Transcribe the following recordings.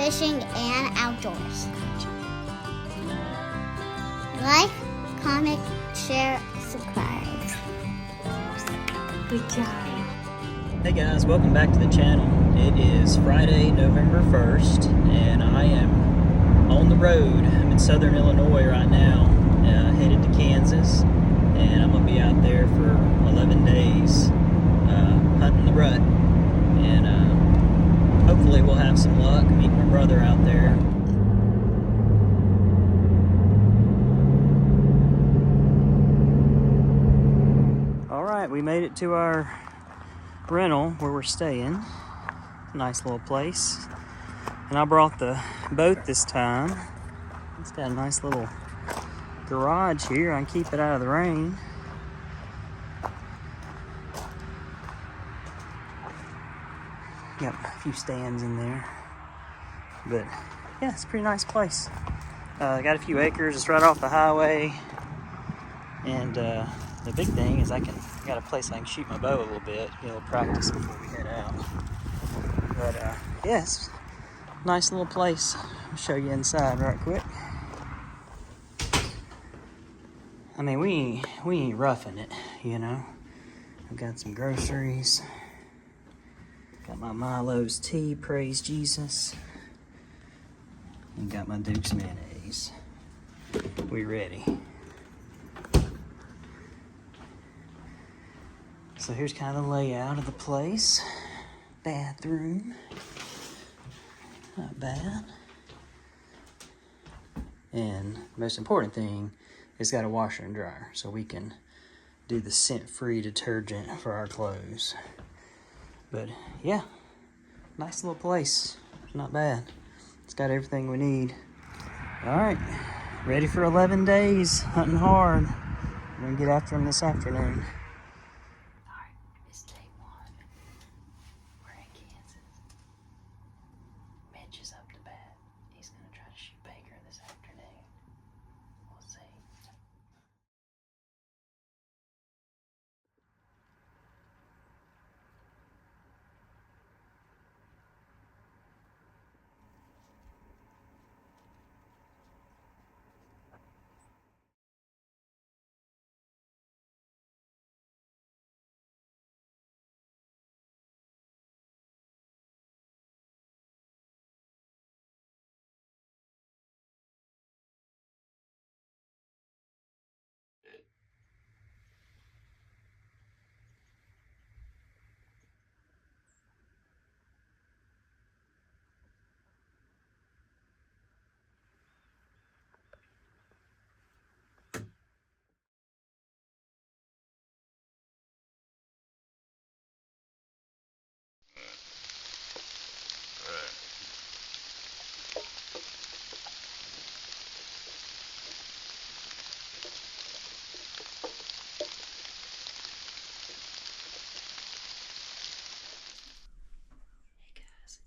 fishing, and outdoors. Like, comment, share, subscribe. Good job. Hey guys, welcome back to the channel. It is Friday, November 1st, and I am on the road. I'm in southern Illinois right now, headed to Kansas, and I'm going to be out there for 11 days hunting the rut, and hopefully we'll have some luck meeting my brother out there. Alright, we made it to our rental where we're staying. Nice little place. And I brought the boat this time. It's got a nice little garage here. I can keep it out of the rain. Got a few stands in there. But yeah, it's a pretty nice place. Got a few acres. It's right off the highway. And the big thing is got a place I can shoot my bow a little bit, get a little practice before we head out. But yes, nice little place. I'll show you inside right quick. I mean, we ain't roughing it, you know. I've got some groceries. Got my Milo's tea, praise Jesus. And got my Duke's mayonnaise. We ready. So here's kind of the layout of the place. Bathroom. Not bad. And the most important thing, it's got a washer and dryer, so we can do the scent-free detergent for our clothes. But yeah, nice little place. Not bad. It's got everything we need. All right, ready for 11 days, hunting hard. We're gonna get after them this afternoon. Mitch is up to bat. He's going to try to shoot Baker this afternoon. We'll see.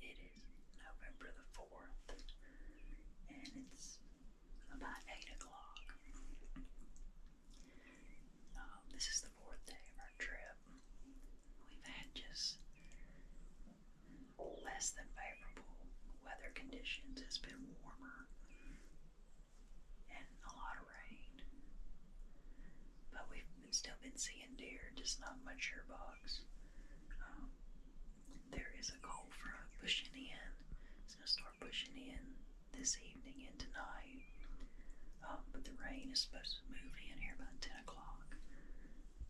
It is November the 4th, and it's about 8 o'clock. This is the 4th day of our trip. We've had just less than favorable weather conditions. It's been warmer and a lot of rain, but we've still been seeing deer, just not mature bucks. There is a cold front pushing in. It's going to start pushing in this evening and tonight. But the rain is supposed to move in here about 10 o'clock.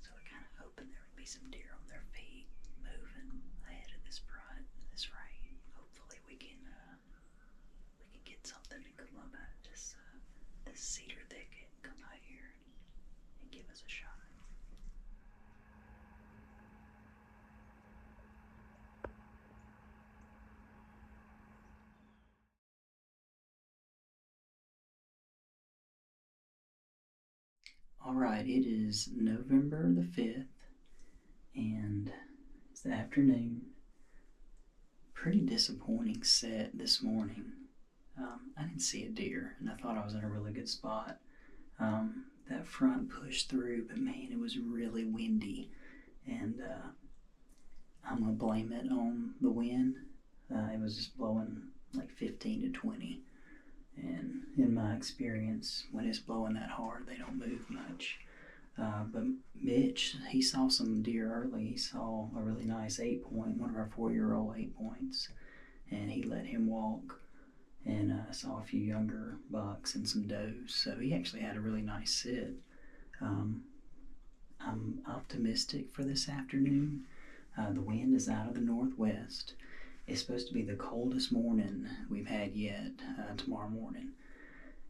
So we're kind of hoping there would be some deer on their feet moving ahead of this front, this rain. Hopefully we can get something to come up out of this cedar thicket and come out here and give us a shot. Alright, it is November the 5th, and it's the afternoon. Pretty disappointing set this morning. I didn't see a deer, and I thought I was in a really good spot. That front pushed through, but man, it was really windy, and I'm going to blame it on the wind. It was just blowing like 15 to 20. And in my experience, when it's blowing that hard, they don't move much. But Mitch, he saw some deer early. He saw a really nice 8-point, one of our 4-year-old 8-points, and he let him walk. And saw a few younger bucks and some does. So he actually had a really nice sit. I'm optimistic for this afternoon. The wind is out of the northwest. It's supposed to be the coldest morning we've had yet tomorrow morning.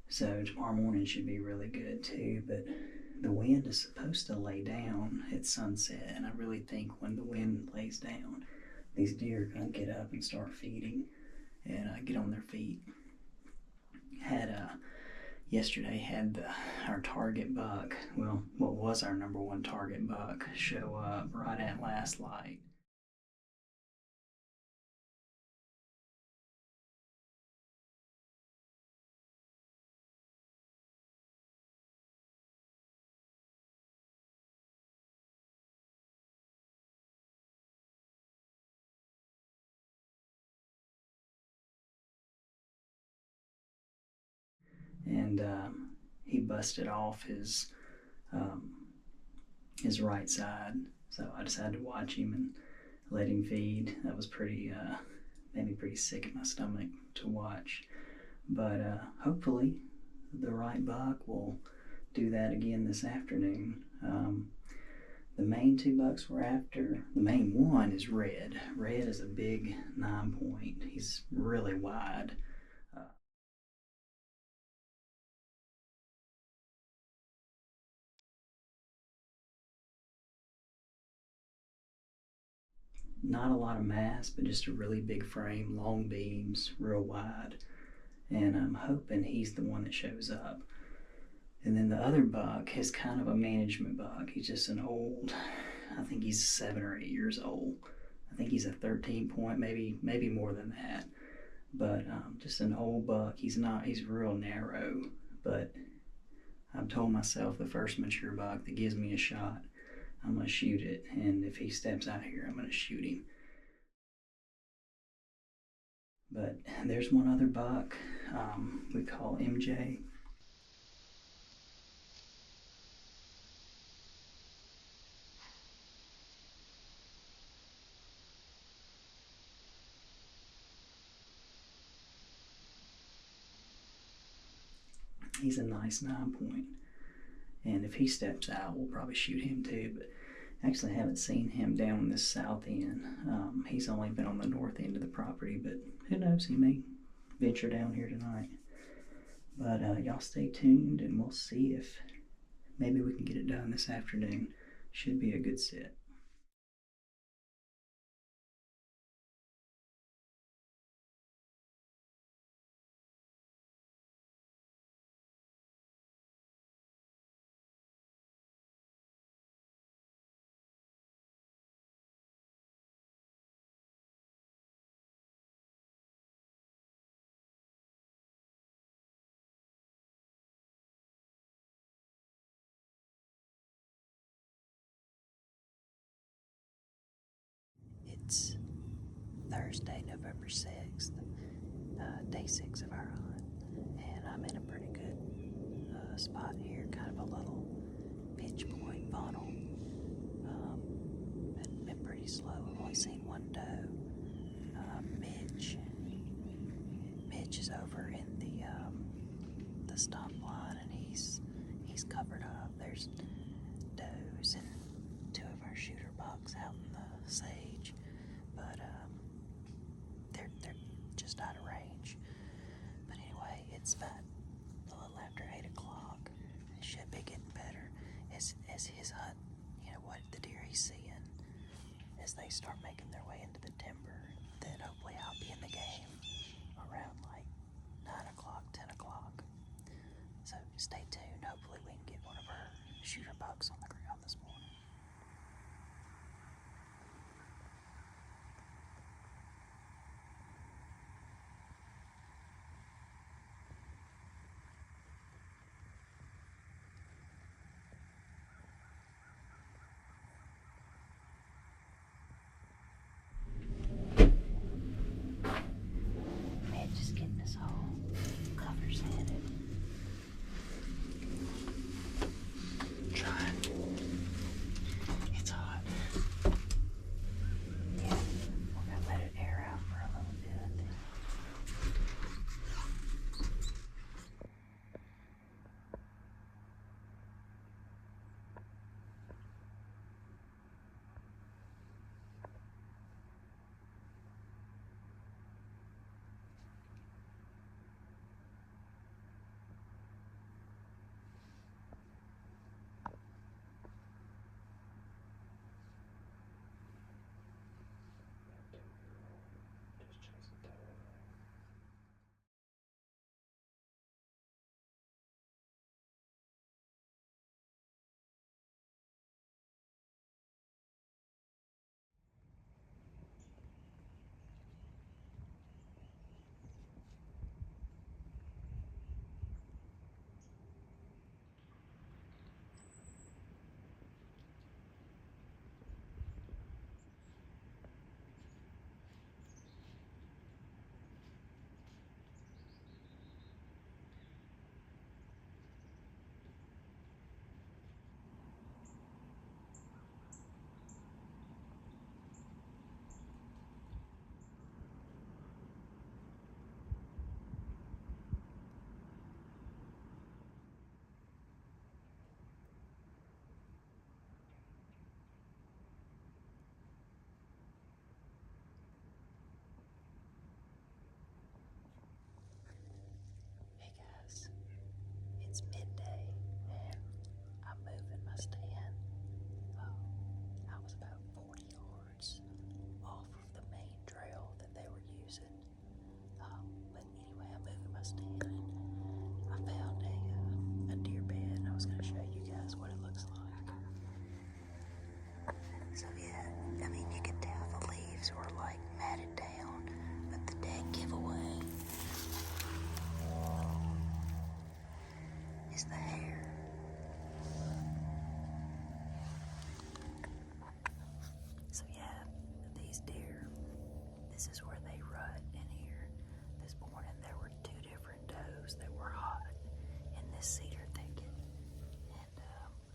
So tomorrow morning should be really good too, but the wind is supposed to lay down at sunset, and I really think when the wind lays down, these deer are going to get up and start feeding and get on their feet. Yesterday had our target buck, well, what was our number one target buck, show up right at last light. And he busted off his right side, so I decided to watch him and let him feed. That was made me pretty sick in my stomach to watch. But hopefully the right buck will do that again this afternoon. The main 2 bucks we're after, the main one is Red. Red is a big 9-point. He's really wide. Not a lot of mass, but just a really big frame, long beams, real wide. And I'm hoping he's the one that shows up. And then the other buck is kind of a management buck. He's just an old, I think he's 7 or 8 years old. I think he's a 13-point, maybe more than that. But just an old buck. He's real narrow. But I've told myself the first mature buck that gives me a shot, I'm going to shoot it. And if he steps out here, I'm going to shoot him. But there's one other buck we call MJ. He's a nice 9-point. And if he steps out, we'll probably shoot him too. But actually, I haven't seen him down this south end. He's only been on the north end of the property, but who knows, he may venture down here tonight. But y'all stay tuned and we'll see if maybe we can get it done this afternoon. Should be a good sit. It's Thursday, November 6th, day 6 of our hunt, and I'm in a pretty good spot here, kind of a little pitch point funnel. Been pretty slow. I've only seen one doe. Mitch is over in the stop line, and he's covered up. There's does and 2 of our shooter bucks out in the sage, but they're just out of range. But anyway, it's about a little after 8 o'clock. It should be getting better as his hunt, what the deer he's seeing, as they start making their way into the timber. Then hopefully I'll be in the game around like 9 o'clock, 10 o'clock. So stay tuned. Hopefully we can get one of our shooter bucks on the ground this morning. Mitch is the hair. So yeah, these deer, this is where they rut in here. This morning there were 2 different does that were hot in this cedar thicket. And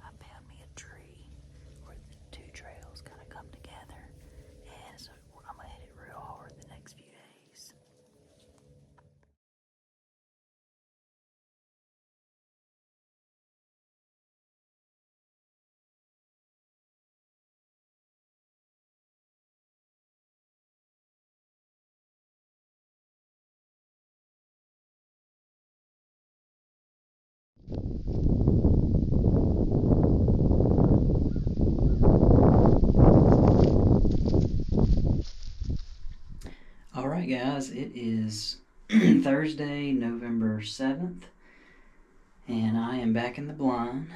I found me a tree where the 2 trails kind of come together. And so I'm going to hit it real hard the next few days. Alright guys, it is Thursday, November 7th, and I am back in the blind.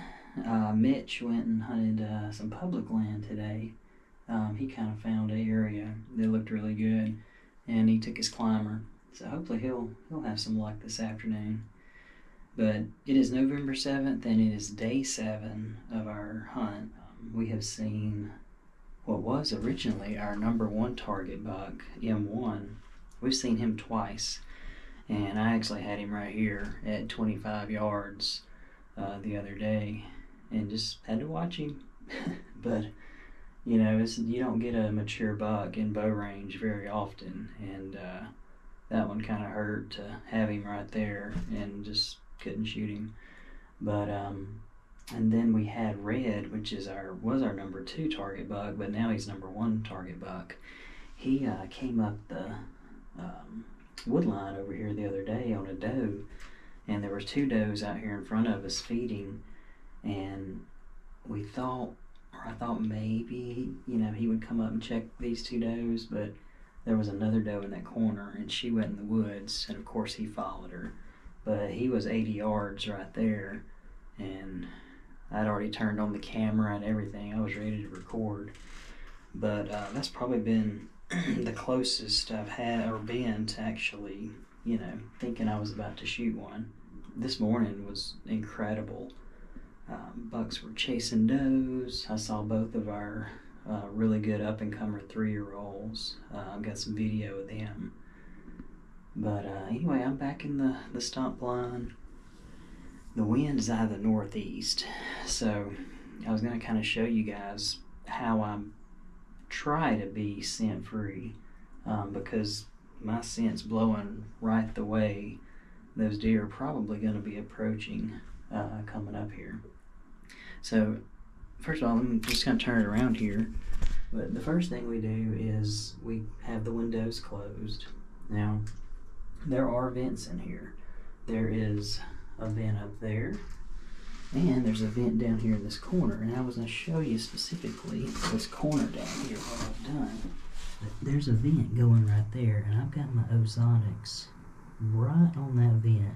Mitch went and hunted some public land today. He kind of found an area that looked really good, and he took his climber. So hopefully he'll have some luck this afternoon. But it is November 7th, and it is day 7 of our hunt. We have seen what was originally our number 1 target buck, M1. We've seen him twice, and I actually had him right here at 25 yards the other day, and just had to watch him. But you know, you don't get a mature buck in bow range very often, and that one kind of hurt to have him right there, and just couldn't shoot him. But and then we had Red, which is was our number 2 target buck, but now he's number 1 target buck. He came up the wood line over here the other day on a doe, and there was 2 does out here in front of us feeding, and I thought maybe, you know, he would come up and check these 2 does, but there was another doe in that corner, and she went in the woods, and of course he followed her. But he was 80 yards right there, and I'd already turned on the camera and everything. I was ready to record. But that's probably been the closest I've had or been to actually, you know, thinking I was about to shoot one. This morning was incredible. Bucks were chasing does. I saw both of our really good up-and-comer 3-year-olds. I've got some video of them. But anyway, I'm back in the stump blind. The wind is out of the northeast, so I was going to kind of show you guys how I try to be scent free, because my scent's blowing right the way those deer are probably going to be approaching coming up here. So first of all, let me just kind of turn it around here. But the first thing we do is we have the windows closed. Now, there are vents in here. There is a vent up there, and there's a vent down here in this corner, and I was going to show you specifically this corner down here, what I've done. But there's a vent going right there, and I've got my ozonics right on that vent,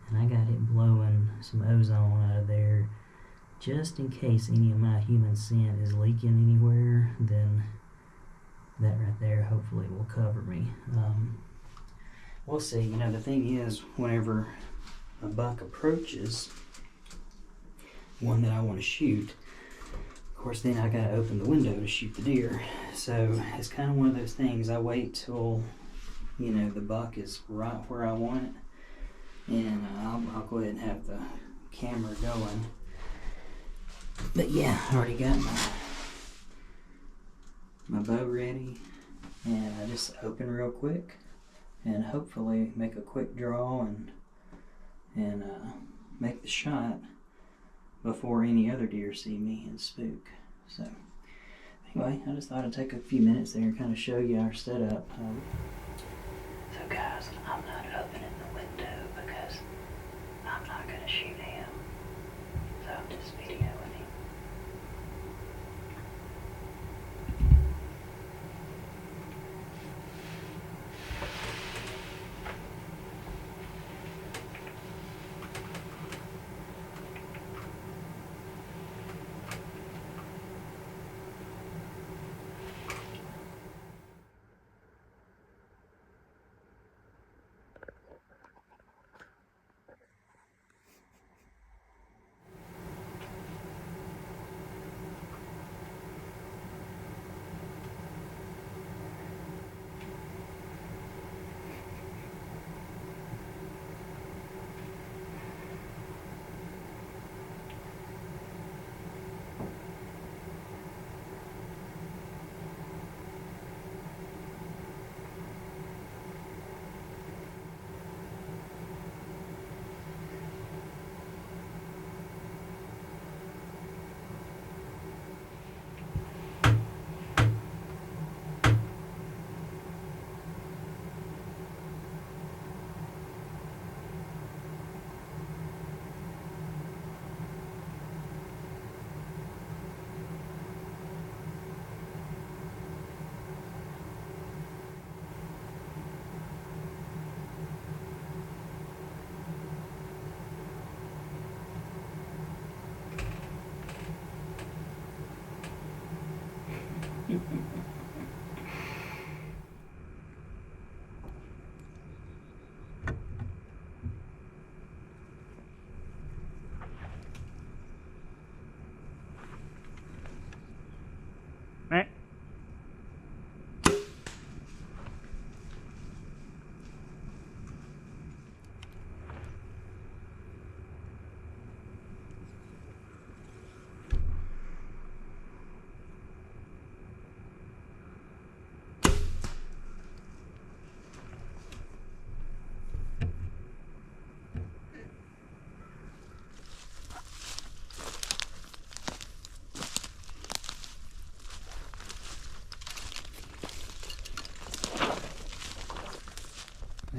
and I got it blowing some ozone out of there just in case any of my human scent is leaking anywhere. Then that right there hopefully will cover me. We'll see. You know, the thing is, whenever a buck approaches one that I want to shoot, of course then I gotta open the window to shoot the deer. So it's kind of one of those things. I wait till, you know, the buck is right where I want it, and I'll go ahead and have the camera going. But yeah, I already got my bow ready, and I just open real quick and hopefully make a quick draw and make the shot before any other deer see me and spook. So anyway, I just thought I'd take a few minutes there and kind of show you our setup. So guys, I'm not opening the window because I'm not going to shoot him. So I'm just videoing him.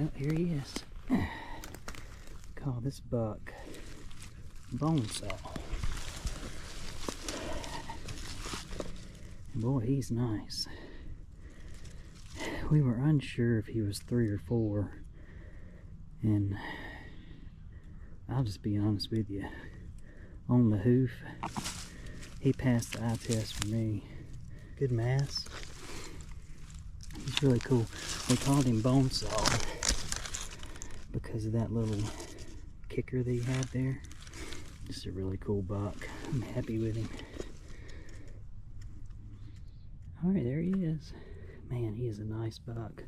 Well, here he is. Call this buck Bone Saw. Boy, he's nice. We were unsure if he was 3 or 4, and I'll just be honest with you. On the hoof, he passed the eye test for me. Good mass. He's really cool. We called him Bone Saw because of that little kicker that he had there. Just a really cool buck. I'm happy with him. Alright, there he is. Man, he is a nice buck.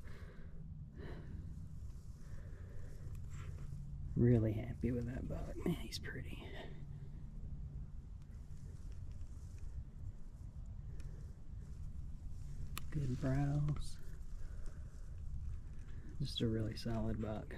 Really happy with that buck. Man, he's pretty. Good brows. Just a really solid buck.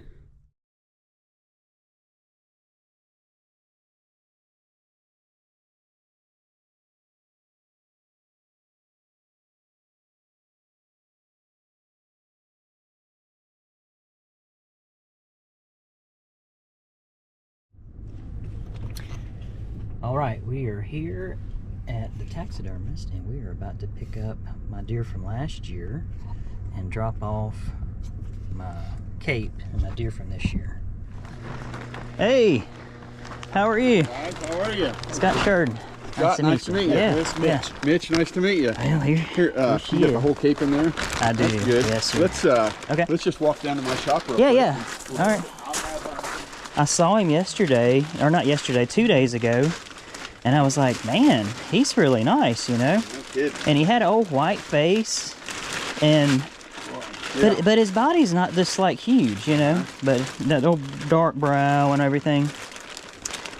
All right, we are here at the Taxidermist, and we are about to pick up my deer from last year and drop off my cape and my deer from this year. Hey, how are you? Hi, how are you? Scott Sheridan. Scott, nice to meet you. Yeah, This is Mitch. yeah. Mitch, nice to meet you. Well, here you got the whole cape in there? I do. That's good. Yes, sir. Let's just walk down to my shop real Yeah, quick. yeah. All right. I saw him yesterday, or not yesterday, 2 days ago, and I was like, man, he's really nice, you know? No kidding. And he had an old white face, and but his body's not just like huge, you know? But that old dark brow and everything.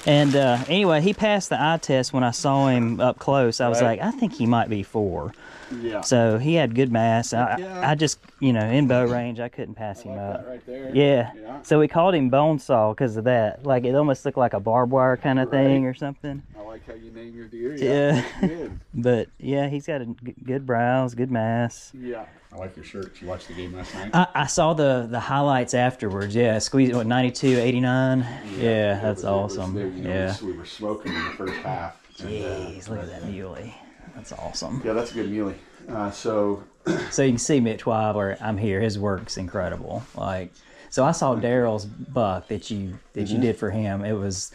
And anyway, he passed the eye test when I saw him up close. I was like, I think he might be 4. Yeah. So he had good mass. Yeah. I just, you know, in bow range, I couldn't pass him up. That right there. Yeah. Yeah. So we called him Bone Saw because of that. Like, it almost looked like a barbed wire kind of thing or something. I like how you name your deer. Yeah. That's good. But yeah, he's got good brows, good mass. Yeah. I like your shirt. Did you watch the game last night? I saw the highlights afterwards. Yeah, squeezed what 92, 89. Yeah, that's awesome. Yeah. We were smoking in the first half. Jeez, look at that muley. That's awesome. Yeah, that's a good muley. So you can see Mitch while I'm here. His work's incredible. Like, so I saw Daryl's buck that you did for him. It was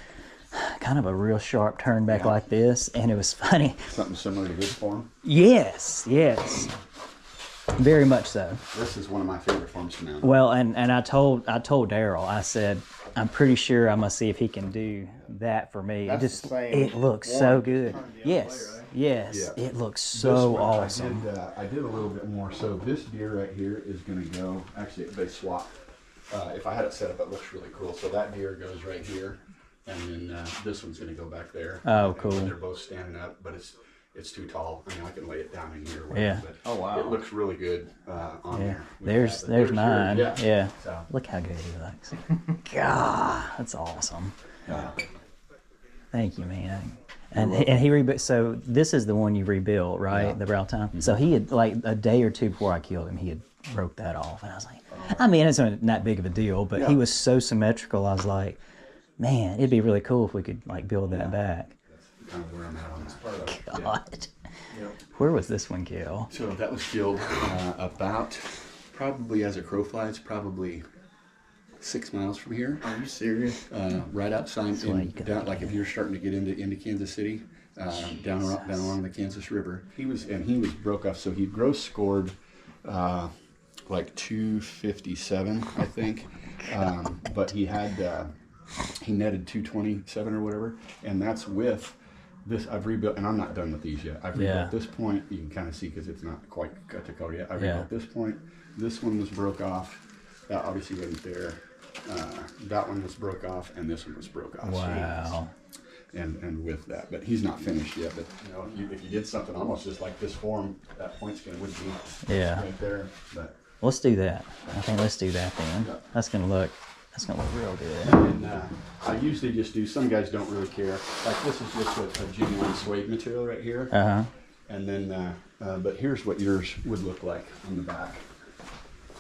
kind of a real sharp turn back like this, and it was funny. Something similar to this form. Yes. Very much so. This is one of my favorite forms to mount. Well, and I told Daryl, I said, I'm pretty sure I'm gonna see if he can do that for me. That's It looks so good. Yes, it looks so awesome. I did a little bit more. So this deer right here is going to go. Actually, they swap. If I had it set up, it looks really cool. So that deer goes right here, and then this one's going to go back there. Oh, cool. And they're both standing up, but it's too tall. I mean, I can lay it down in here. Yeah. But Oh, wow. It looks really good on there. There's yours. mine. Yeah. So, Look how good he looks. God, that's awesome. Thank you, man. And he rebuilt. So this is the one you rebuilt, right? Yeah. The brow time. Mm-hmm. So he had, like, a day or two before I killed him, he had broke that off, and I was like, I mean, it's not that big of a deal, but he was so symmetrical. I was like, man, it'd be really cool if we could like build that back. That's kind of where I'm at on this part of it. God, Yeah. where was this one killed? So that was killed about, probably as a crow flies, probably 6 miles from here. Are you serious? Right outside, down, like if you're starting to get into Kansas City, down along the Kansas River. He was broke off, so he gross scored like 257, I think. But he netted 227 or whatever, and that's with this. I've rebuilt, and I'm not done with these yet. I've rebuilt this point. You can kind of see because it's not quite cut to color yet. I rebuilt this point. This one was broke off. That obviously wasn't there. That one was broke off, and this one was broke off. Wow. And with that, but he's not finished yet. But you know, if you did something almost just like this form, that point's would be right there. But let's do that. I think let's do that then. That's gonna look real good. and I usually just do. Some guys don't really care. Like this is just a genuine suede material right here. And then, but here's what yours would look like on the back.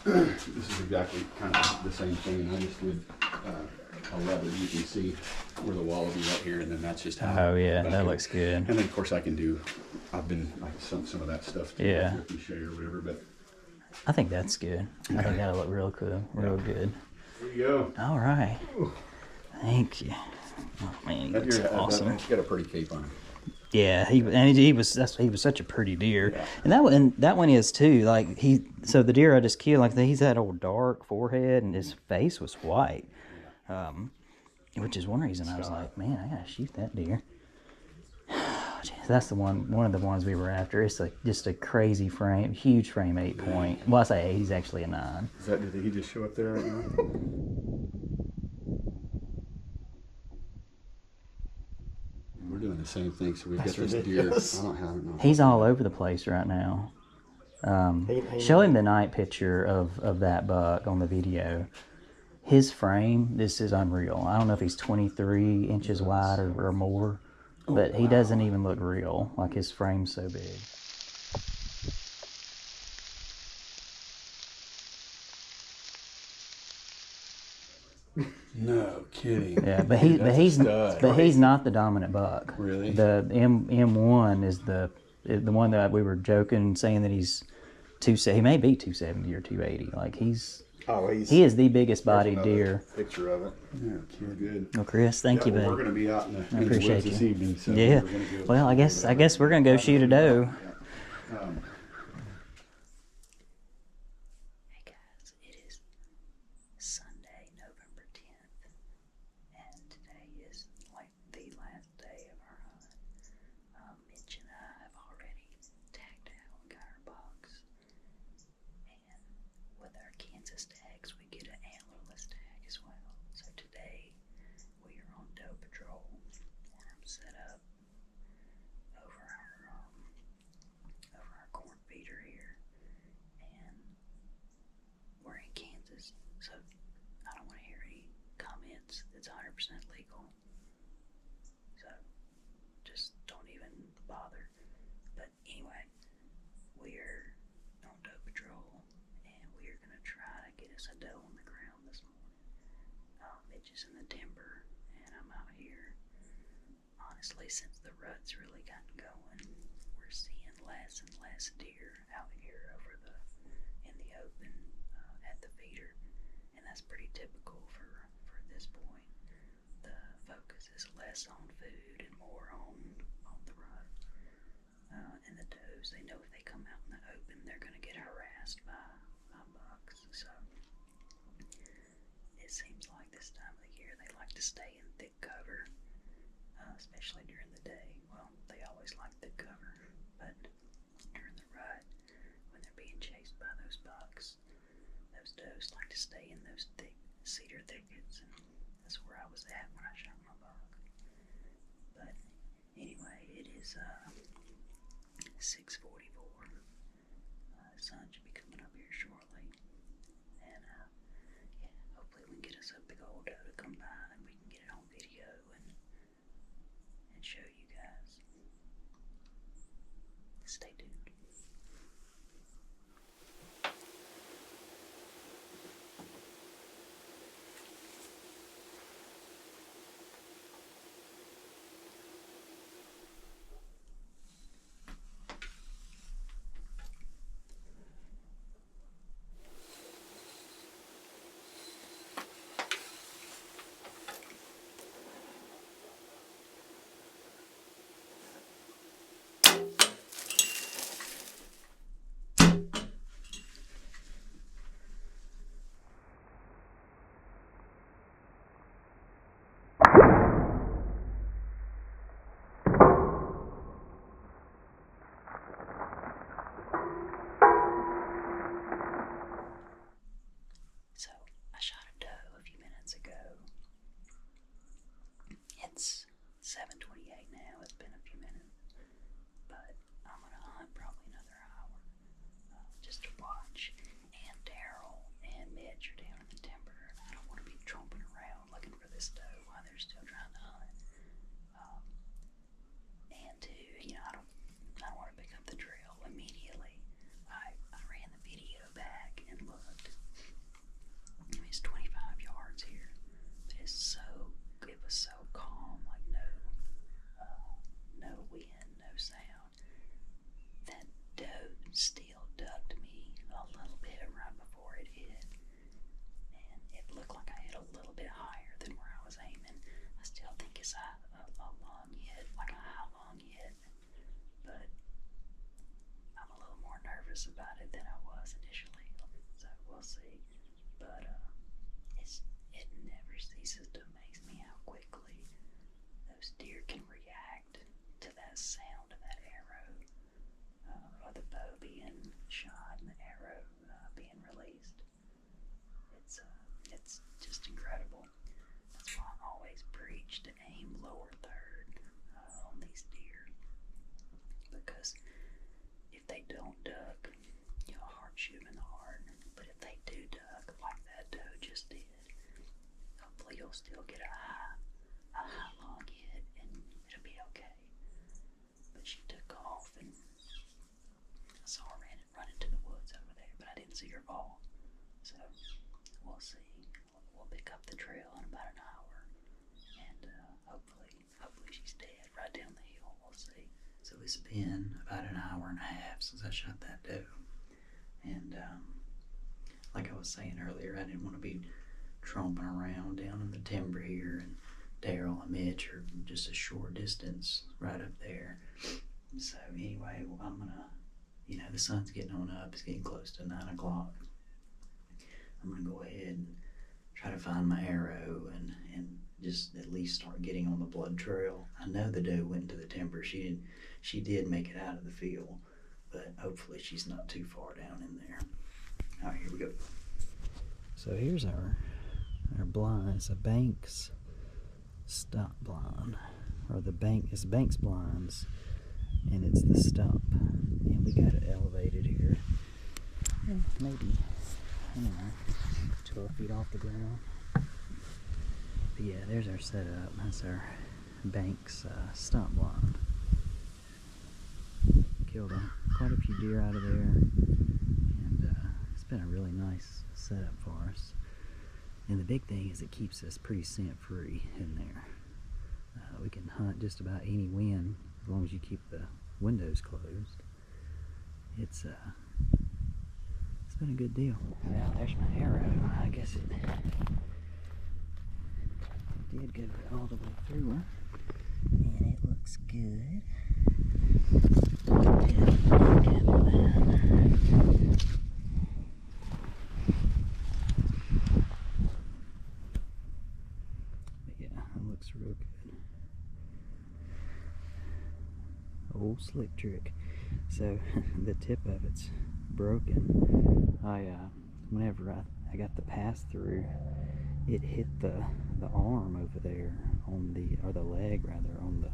This is exactly kind of the same thing, and I just did a leather. You can see where the wall will be right here, and then that's just how. Oh yeah, that looks good. And then of course I can do. I've been like some of that stuff too, Yeah. like ricochet or whatever. But I think that's good. I think that'll look real cool, real good. there you go. All right. Thank you. Oh man, That that's deer, awesome. That's got a pretty cape on him. Yeah, he was such a pretty deer, Yeah. and that one is too. Like so the deer I just killed, like he's had old dark forehead, and his face was white, which is one reason I was like, man, I gotta shoot that deer. That's one of the ones we were after. It's just a crazy frame, huge frame, 8-point. Well, I say 8, he's actually a 9. Did he just show up there right now? We're doing the same thing, so we've got this deer. I don't know. He's all over the place right now. Show him the night picture of that buck on the video. His frame, this is unreal. I don't know if he's 23 inches wide or more, but he doesn't even look real. Like his frame's so big. No kidding. Yeah, but That's he's not the dominant buck. Really? The M1 is the one that we were joking, saying that he's 270. He may be 270 or 280. Like he is the biggest bodied deer. Picture of it. Yeah, kid, good. Well, Chris, thank you, We're buddy. going to be out in the appreciate woods this you. evening. So Yeah. we're gonna go Well, I guess we're gonna go shoot a doe. Hey guys, it is Sunday, November 10th, and today is like the last day of our hunt. Mitch and I have already tagged out and got our bucks, and with our Kansas tags, we get an antlerless tag as well. So today we are on doe patrol, and I'm set up over our corn feeder here, and we're in Kansas, so I don't want to hear any comments. It's 100% legal, so just don't even bother. But anyway, we're on doe patrol, and we're gonna try to get us a doe on the ground this morning. Mitch is in the timber, and I'm out here. Honestly, since the rut's really gotten going, we're seeing less and less deer out here in the open at the feeder, and that's pretty typical for this point. The focus is less on food and more on the rut. And the does, they know if they come out in the open, they're going to get harassed by bucks. So it seems like this time of the year they like to stay in thick cover, especially during the day. Well, they always like thick cover, but during the rut, when they're being chased by those bucks, those does like to stay in those thick cedar thickets, and that's where I was at when I shot my buck. But anyway, it is 6:44. The sun should be coming up here shortly, and yeah, hopefully we can get us a big old doe to come by and we can get it on video and show you guys. Stay tuned. So, I shot a doe a few minutes ago. It's 7:28 now. It's been a few minutes. But I'm going to hunt probably another hour just to watch. And Daryl and Mitch are down in the timber. And I don't want to be tromping around looking for this doe while they're still trying to hunt. And two, I don't want to pick up the trail immediately. I ran the video back and looked, bit higher than where I was aiming. I still think it's a long hit, like a high long hit, but I'm a little more nervous about it than I was initially, so we'll see. But it never ceases to amaze me how quickly those deer can react to that sound of that arrow, or the bow being shot and the arrow being released. It's just incredible. That's why I always preach to aim lower third on these deer, because if they don't duck, hard shoot them in the heart. But if they do duck, like that doe just did, hopefully you'll still get a high long hit, and it'll be okay. But she took off, and I saw her run into the woods over there, but I didn't see her fall. So we'll see. We'll pick up the trail in about an hour, and hopefully she's dead right down the hill. We'll see. So it's been about an hour and a half since I shot that doe, and like I was saying earlier, I didn't want to be tromping around down in the timber here, and Daryl and Mitch are just a short distance right up there. So anyway, well, I'm gonna, the sun's getting on up. It's getting close to 9 o'clock. I'm gonna go ahead and try to find my arrow and just at least start getting on the blood trail. I know the doe went into the timber. She did make it out of the field, but hopefully she's not too far down in there. All right, here we go. So here's our blind. It's a Banks stop blind, or it's Banks blinds, and it's the stump. And we got it elevated here, maybe, I don't know, 12 feet off the ground. But yeah, there's our setup. That's our Banks stump blind. Killed quite a few deer out of there, and it's been a really nice setup for us. And the big thing is it keeps us pretty scent free in there. We can hunt just about any wind as long as you keep the windows closed. It's been a good deal. Now there's my arrow. I guess it did go all the way through her, and it looks good. Yeah, it looks real good. Old slick trick. So the tip of it's broken. Whenever I got the pass through, it hit the arm over there on the leg rather, on the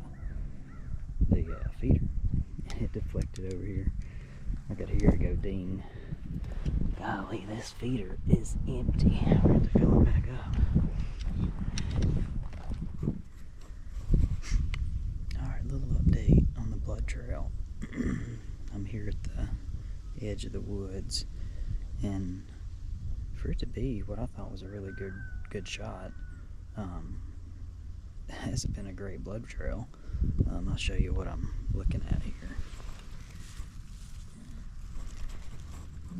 feeder. It deflected over here. I could hear it go ding. Golly, this feeder is empty. We're going to have to fill it back up. Alright, little update on the blood trail. I'm here at the edge of the woods, and for it to be what I thought was a really good shot, it hasn't been a great blood trail. I'll show you what I'm looking at here.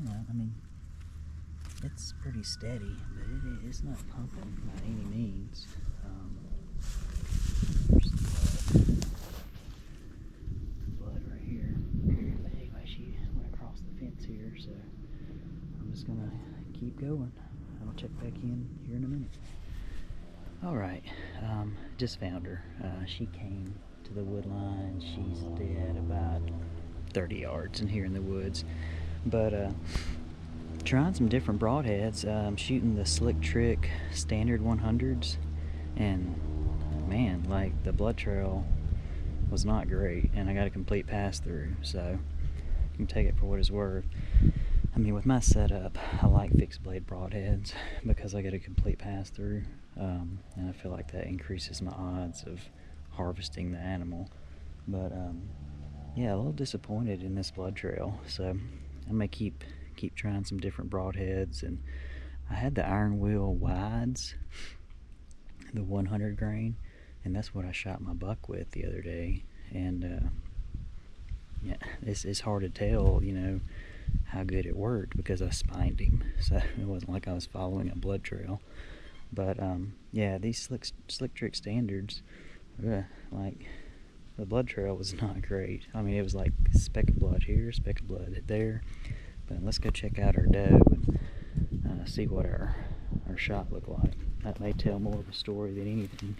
Yeah, I mean, it's pretty steady, but it's not pumping by any means. There's some blood right here. But anyway, she went across the fence here, so I'm just gonna keep going. I'll check back in here in a minute. Alright, just found her. She came to the wood line. She's dead about 30 yards in here in the woods. But trying some different broadheads. I'm shooting the Slick Trick standard 100s, and man, like, the blood trail was not great, and I got a complete pass through, so you can take it for what it's worth. I mean, with my setup, I like fixed blade broadheads because I get a complete pass through, and I feel like that increases my odds of harvesting the animal. But yeah, a little disappointed in this blood trail, so I may keep trying some different broadheads. And I had the iron wheel wides, the 100 grain, and that's what I shot my buck with the other day. And yeah, it's hard to tell, you know, how good it worked because I spined him, so it wasn't like I was following a blood trail. But yeah, these slick trick standards, like the blood trail was not great. I mean, it was like a speck of blood here, speck of blood there. But let's go check out our doe and see what our shot looked like. That may tell more of a story than anything.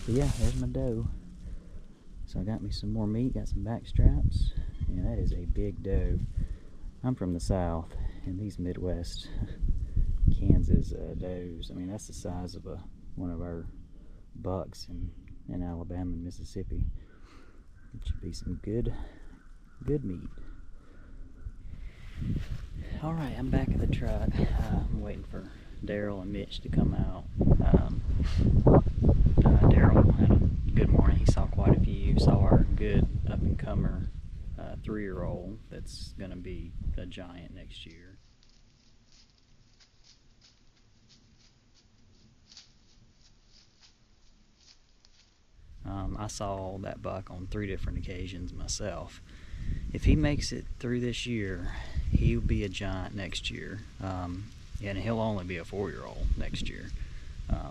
But yeah, there's my doe. So I got me some more meat, got some back straps. Yeah, that is a big doe. I'm from the south, and these Midwest Kansas does, I mean, that's the size of one of our bucks in Alabama and Mississippi. It should be some good meat. All right, I'm back at the truck. I'm waiting for Daryl and Mitch to come out. Daryl had a good morning. He saw quite a few. Saw our good up-and-comer 3-year-old that's going to be a giant next year. I saw that buck on 3 different occasions myself. If he makes it through this year, he'll be a giant next year. And he'll only be a 4-year-old next year.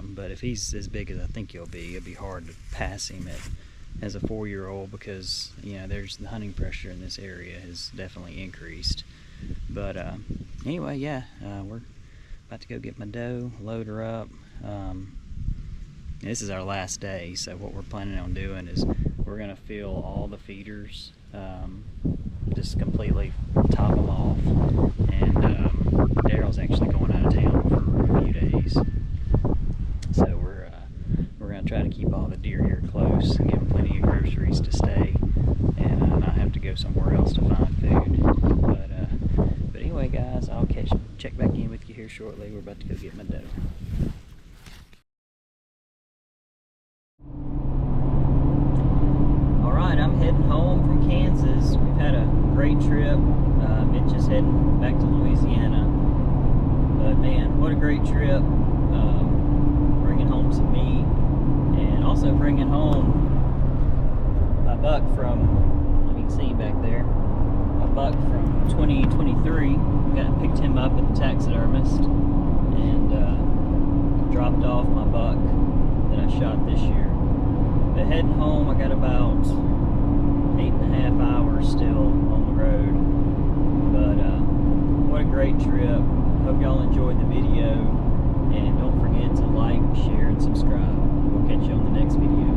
But if he's as big as I think he'll be, it'll be hard to pass him as a 4-year-old because, you know, there's the hunting pressure in this area has definitely increased. But anyway, yeah, we're about to go get my doe, load her up. This is our last day, so what we're planning on doing is we're going to fill all the feeders, just completely top them off, and Daryl's actually going out of town for a few days, so we're going to try to keep all the deer here close and give them plenty of groceries to stay, and not have to go somewhere else to find food. But anyway, guys, I'll check back in with you here shortly. We're about to go get my doe. I'm heading home from Kansas. We've had a great trip. Mitch is heading back to Louisiana. But man, what a great trip. Bringing home some meat and also bringing home my buck from, you can see back there, a buck from 2023. Picked him up at the Taxidermist and dropped off my buck that I shot this year. But heading home, I got about 8.5 hours still on the road. But what a great trip. Hope y'all enjoyed the video. And don't forget to like, share, and subscribe. We'll catch you on the next video.